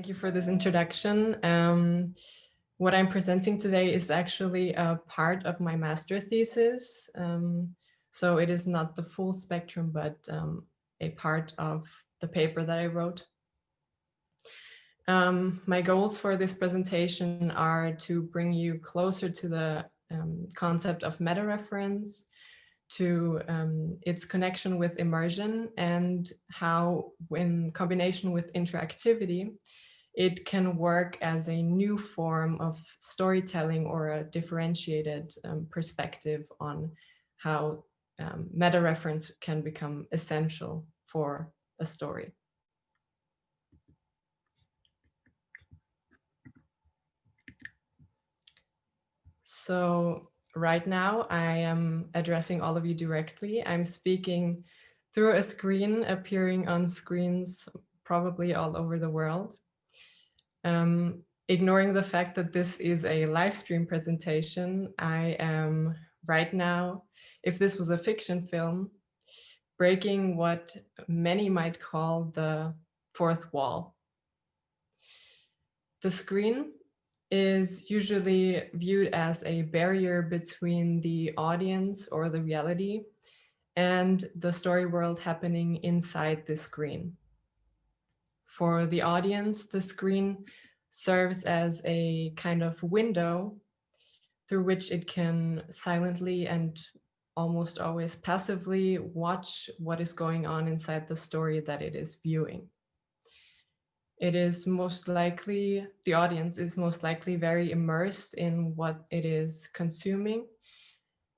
Thank you for this introduction. What I'm presenting today is actually a part of my master thesis. So it is not the full spectrum, but a part of the paper that I wrote. My goals for this presentation are to bring you closer to the concept of meta-reference, to its connection with immersion, and how, in combination with interactivity, it can work as a new form of storytelling or a differentiated perspective on how meta-reference can become essential for a story. So right now I am addressing all of you directly. I'm speaking through a screen appearing on screens probably all over the world. Ignoring the fact that this is a live stream presentation, I am right now, if this was a fiction film, breaking what many might call the fourth wall. The screen is usually viewed as a barrier between the audience or the reality and the story world happening inside the screen. For the audience, the screen serves as a kind of window through which it can silently and almost always passively watch what is going on inside the story that it is viewing. It is most likely, the audience is most likely very immersed in what it is consuming,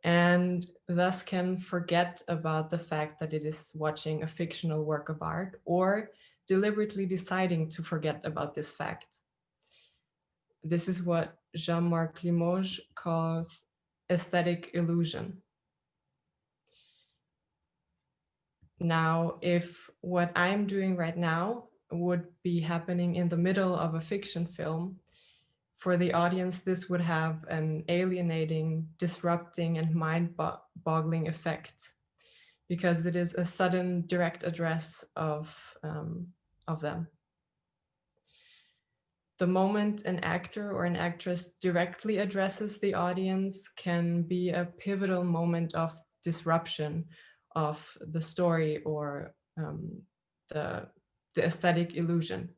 and thus can forget about the fact that it is watching a fictional work of art, or deliberately deciding to forget about this fact. This is what Jean-Marc Limoges calls aesthetic illusion. Now, if what I'm doing right now would be happening in the middle of a fiction film, for the audience, this would have an alienating, disrupting, and mind-boggling effect, because it is a sudden direct address of them. The moment an actor or an actress directly addresses the audience can be a pivotal moment of disruption of the story or the aesthetic illusion.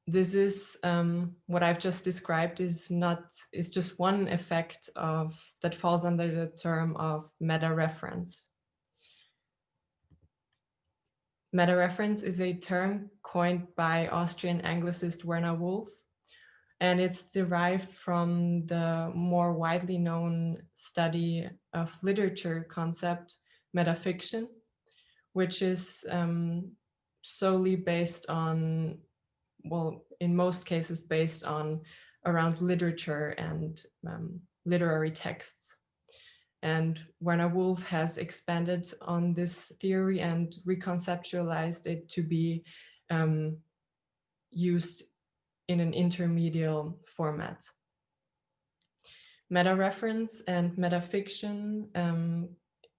This is what I've just described is just one effect of that falls under the term of meta-reference. Meta-reference is a term coined by Austrian Anglicist Werner Wolf, and it's derived from the more widely known study of literature concept, metafiction, which is solely based on, well, in most cases based on around literature and literary texts. And Werner Wolf has expanded on this theory and reconceptualized it to be used in an intermediate format. Meta-reference and metafiction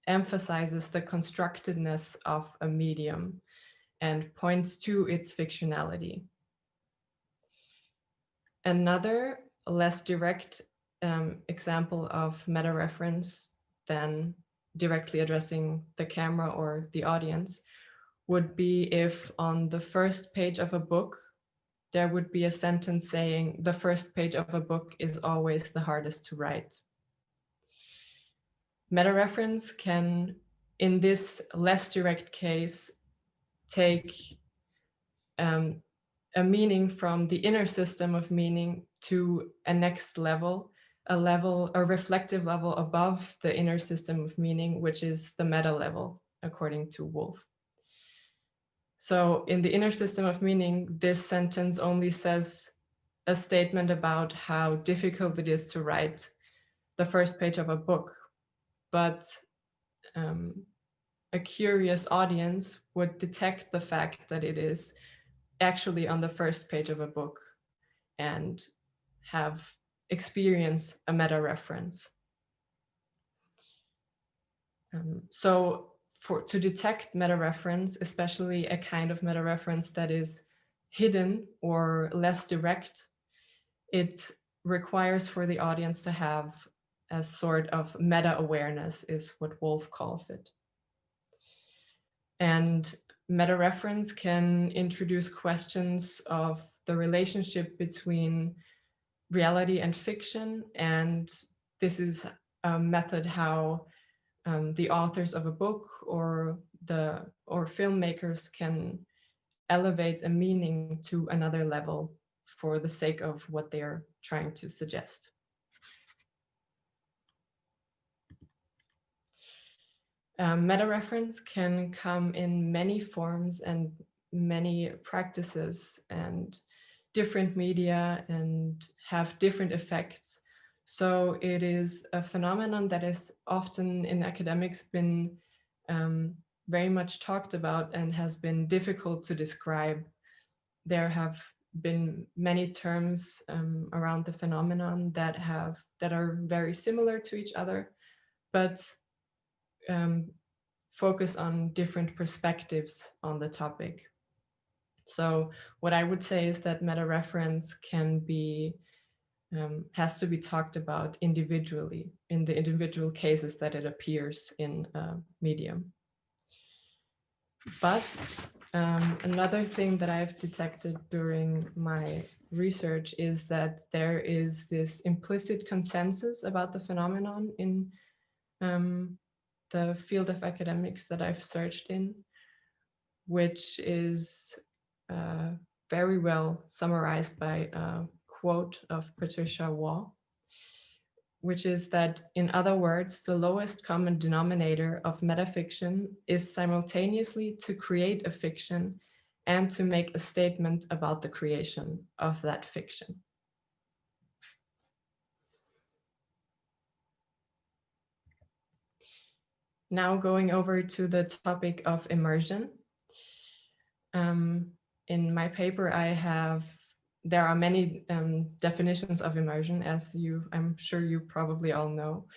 emphasizes the constructedness of a medium and points to its fictionality. Another less direct example of meta-reference than directly addressing the camera or the audience would be if on the first page of a book, there would be a sentence saying, the first page of a book is always the hardest to write. Meta-reference can, in this less direct case, take a meaning from the inner system of meaning to a next level, a reflective level above the inner system of meaning, which is the meta level, according to Wolf. So in the inner system of meaning, this sentence only says a statement about how difficult it is to write the first page of a book, but a curious audience would detect the fact that it is actually on the first page of a book and have experienced a meta-reference. So to detect meta-reference, especially a kind of meta-reference that is hidden or less direct, it requires for the audience to have a sort of meta-awareness, is what Wolf calls it. And meta-reference can introduce questions of the relationship between reality and fiction, and this is a method how the authors of a book or filmmakers can elevate a meaning to another level for the sake of what they are trying to suggest. Meta-reference can come in many forms and many practices and different media and have different effects. So it is a phenomenon that is often in academics been very much talked about and has been difficult to describe. There have been many terms around the phenomenon that are very similar to each other, but focus on different perspectives on the topic. So what I would say is that meta-reference can be has to be talked about individually in the individual cases that it appears in a medium. But another thing that I've detected during my research is that there is this implicit consensus about the phenomenon in the field of academics that I've searched in, which is very well summarized by a quote of Patricia Waugh, which is that, in other words, the lowest common denominator of metafiction is simultaneously to create a fiction and to make a statement about the creation of that fiction. Now going over to the topic of immersion. In my paper, there are many definitions of immersion, as I'm sure you probably all know,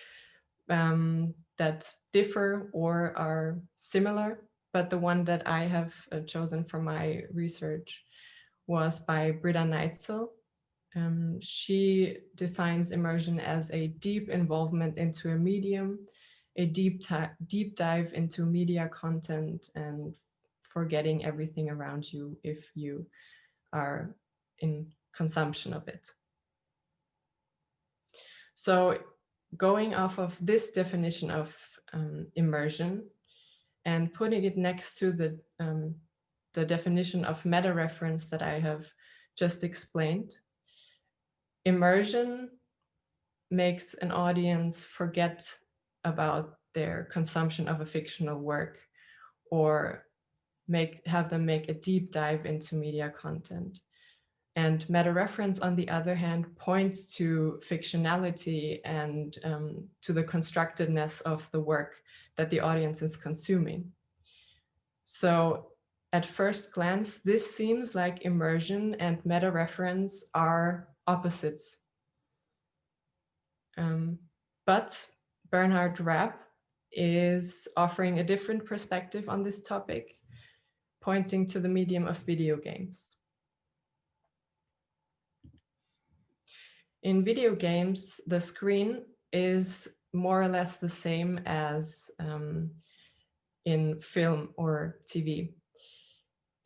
that differ or are similar, but the one that I have chosen for my research was by Britta Neitzel. She defines immersion as a deep involvement into a medium, a deep dive into media content, and forgetting everything around you if you are in consumption of it. So going off of this definition of immersion and putting it next to the definition of meta-reference that I have just explained, immersion makes an audience forget about their consumption of a fictional work or have them make a deep dive into media content. And meta-reference, on the other hand, points to fictionality and to the constructedness of the work that the audience is consuming. So at first glance, this seems like immersion and meta-reference are opposites. But Bernhard Rapp is offering a different perspective on this topic, pointing to the medium of video games. In video games, the screen is more or less the same as in film or TV,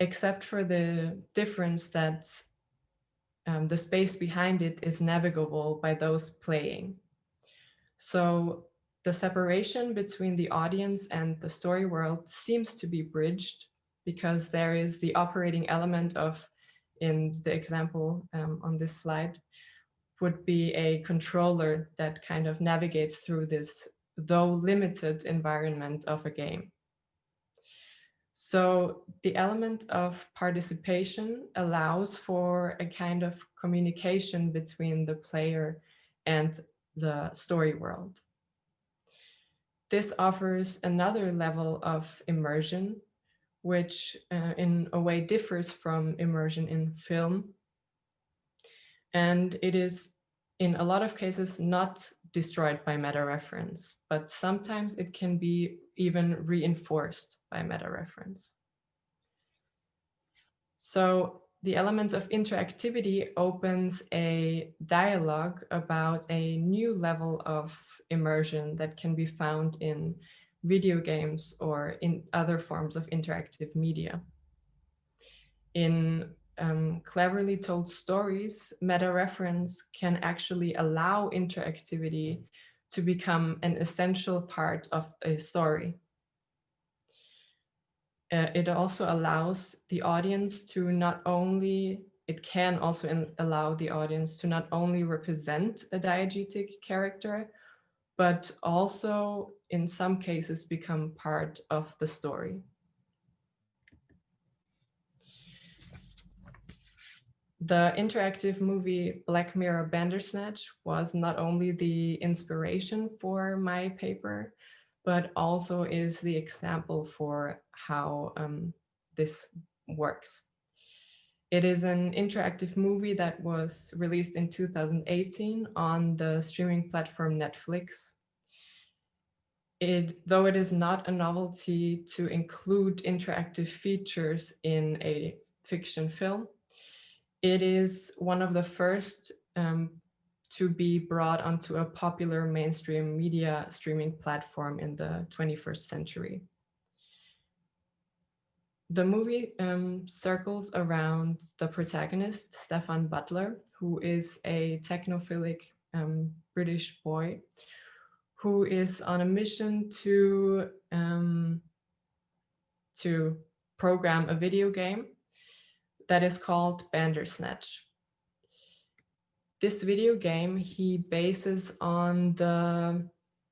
except for the difference that the space behind it is navigable by those playing. So the separation between the audience and the story world seems to be bridged because there is the operating element of, in the example on this slide, would be a controller that kind of navigates through this, though limited, environment of a game. So the element of participation allows for a kind of communication between the player and the story world. This offers another level of immersion, which in a way differs from immersion in film. And it is in a lot of cases not destroyed by meta-reference, but sometimes it can be even reinforced by meta-reference. So the element of interactivity opens a dialogue about a new level of immersion that can be found in video games or in other forms of interactive media. In cleverly told stories, meta-reference can actually allow interactivity to become an essential part of a story. It also allows the audience to not only, it can also allow the audience to not only represent a diegetic character, but also in some cases become part of the story. The interactive movie Black Mirror Bandersnatch was not only the inspiration for my paper, but also is the example for how this works. It is an interactive movie that was released in 2018 on the streaming platform Netflix. Though it is not a novelty to include interactive features in a fiction film, it is one of the first to be brought onto a popular mainstream media streaming platform in the 21st century. The movie circles around the protagonist, Stefan Butler, who is a technophilic British boy who is on a mission to program a video game that is called Bandersnatch. This video game he bases on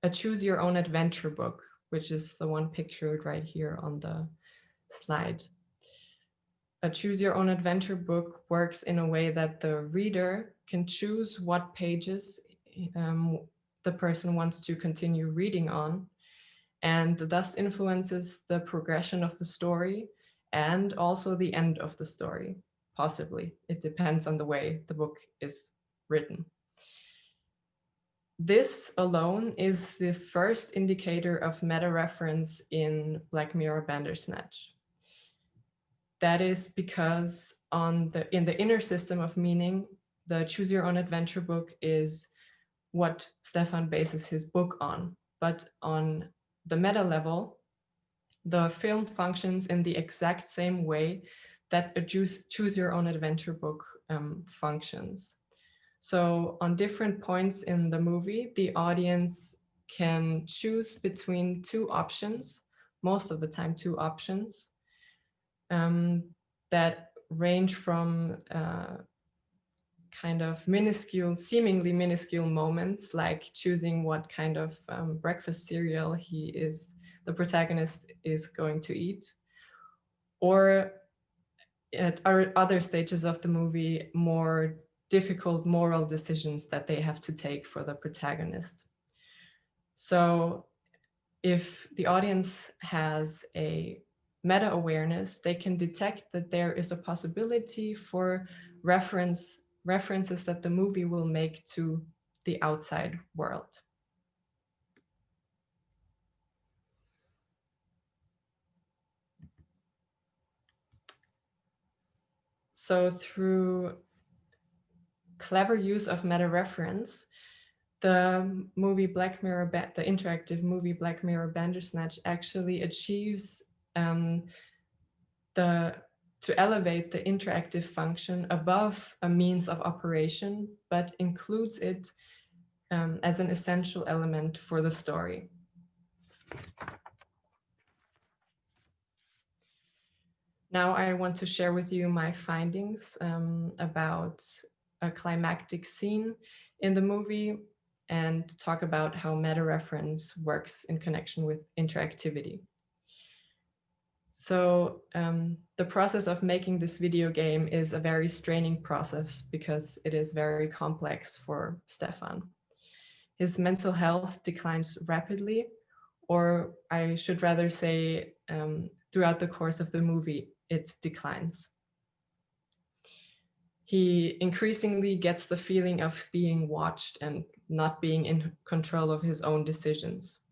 a choose your own adventure book, which is the one pictured right here on the slide. A choose your own adventure book works in a way that the reader can choose what pages the person wants to continue reading on, and thus influences the progression of the story and also the end of the story, possibly. It depends on the way the book is written. This alone is the first indicator of meta-reference in Black Mirror Bandersnatch. That is because in the inner system of meaning, the choose your own adventure book is what Stefan bases his book on. But on the meta level, the film functions in the exact same way that a choose your own adventure book functions. So on different points in the movie, the audience can choose between two options, most of the time two options, that range from kind of minuscule, seemingly minuscule moments, like choosing what kind of breakfast cereal the protagonist is going to eat, or at other stages of the movie, more difficult moral decisions that they have to take for the protagonist. So if the audience has a meta-awareness, they can detect that there is a possibility for references that the movie will make to the outside world. So through clever use of meta-reference, the movie Black Mirror, the interactive movie Black Mirror Bandersnatch actually achieves to elevate the interactive function above a means of operation, but includes it as an essential element for the story. Now I want to share with you my findings about a climactic scene in the movie and talk about how meta-reference works in connection with interactivity. So the process of making this video game is a very straining process because it is very complex for Stefan. His mental health declines rapidly, or I should rather say throughout the course of the movie, it declines. He increasingly gets the feeling of being watched and not being in control of his own decisions.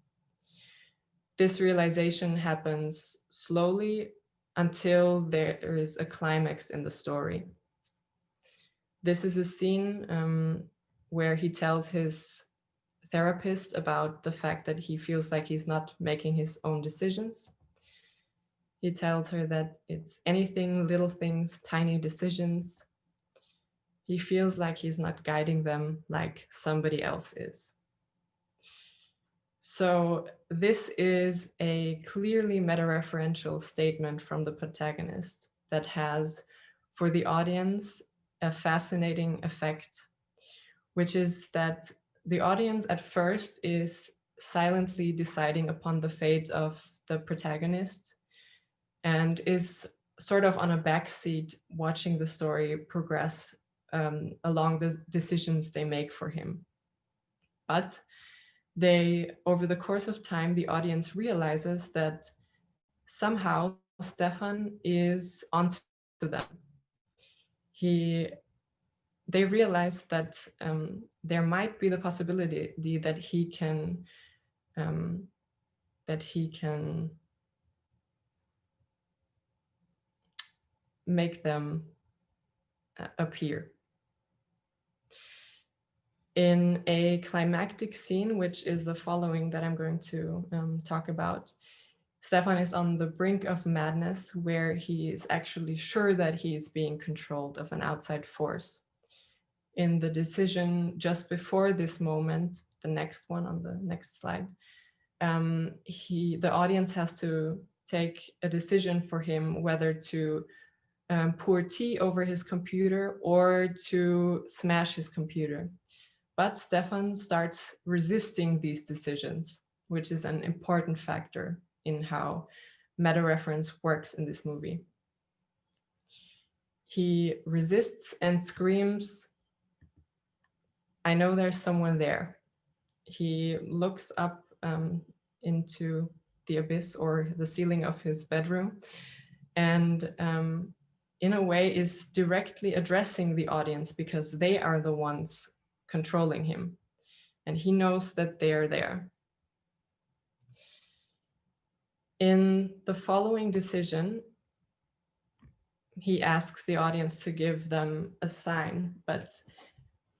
This realization happens slowly until there is a climax in the story. This is a scene where he tells his therapist about the fact that he feels like he's not making his own decisions. He tells her that it's anything, little things, tiny decisions. He feels like he's not guiding them like somebody else is. So this is a clearly meta-referential statement from the protagonist that has, for the audience, a fascinating effect, which is that the audience at first is silently deciding upon the fate of the protagonist and is sort of on a backseat watching the story progress along the decisions they make for him. But over the course of time, the audience realizes that somehow Stefan is onto them. They realize that there might be the possibility that he can make them appear. In a climactic scene, which is the following that I'm going to talk about, Stefan is on the brink of madness, where he is actually sure that he is being controlled of an outside force. In the decision just before this moment, the next one on the next slide, the audience has to take a decision for him whether to pour tea over his computer or to smash his computer. But Stefan starts resisting these decisions, which is an important factor in how meta-reference works in this movie. He resists and screams, "I know there's someone there." He looks up into the abyss or the ceiling of his bedroom and in a way is directly addressing the audience because they are the ones controlling him. And he knows that they are there. In the following decision, he asks the audience to give them a sign, but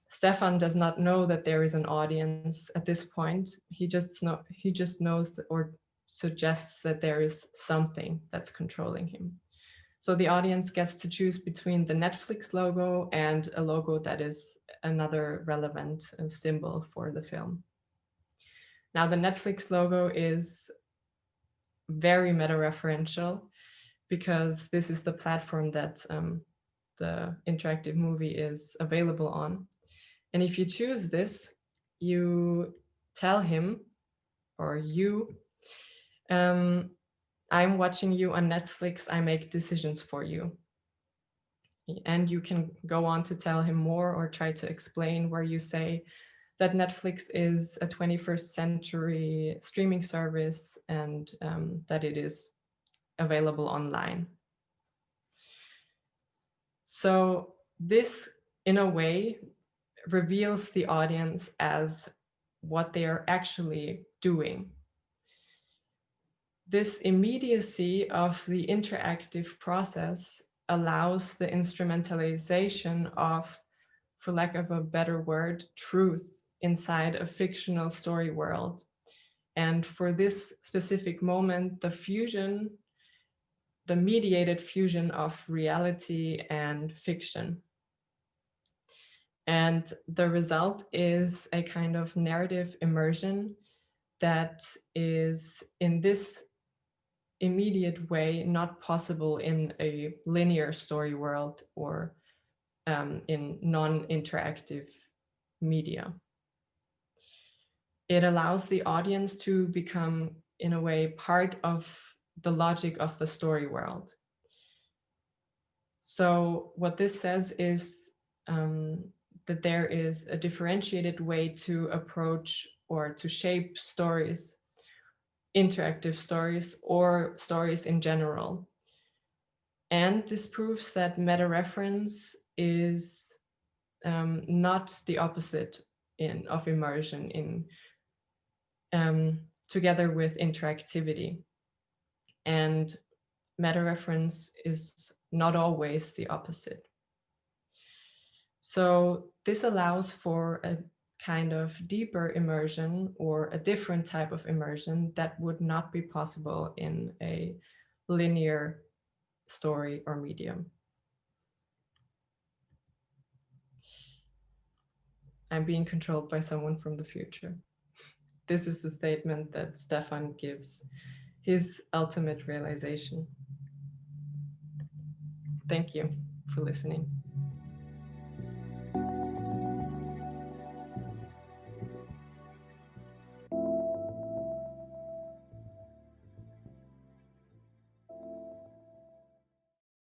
Stefan does not know that there is an audience at this point. He just knows or suggests that there is something that's controlling him. So the audience gets to choose between the Netflix logo and a logo that is another relevant symbol for the film. Now, the Netflix logo is very meta-referential because this is the platform that the interactive movie is available on. And if you choose this, you tell him or you, I'm watching you on Netflix, I make decisions for you. And you can go on to tell him more or try to explain where you say that Netflix is a 21st century streaming service and that it is available online. So this, in a way, reveals the audience as what they are actually doing. This immediacy of the interactive process allows the instrumentalization of, for lack of a better word, truth inside a fictional story world. And for this specific moment, the mediated fusion of reality and fiction. And the result is a kind of narrative immersion that is, in this immediate way, not possible in a linear story world or in non-interactive media. It allows the audience to become, in a way, part of the logic of the story world. So what this says is that there is a differentiated way to approach or to shape stories, interactive stories, or stories in general. And this proves that meta-reference is not the opposite of immersion together with interactivity. And meta-reference is not always the opposite. So this allows for a kind of deeper immersion or a different type of immersion that would not be possible in a linear story or medium. I'm being controlled by someone from the future. This is the statement that Stefan gives, his ultimate realization. Thank you for listening.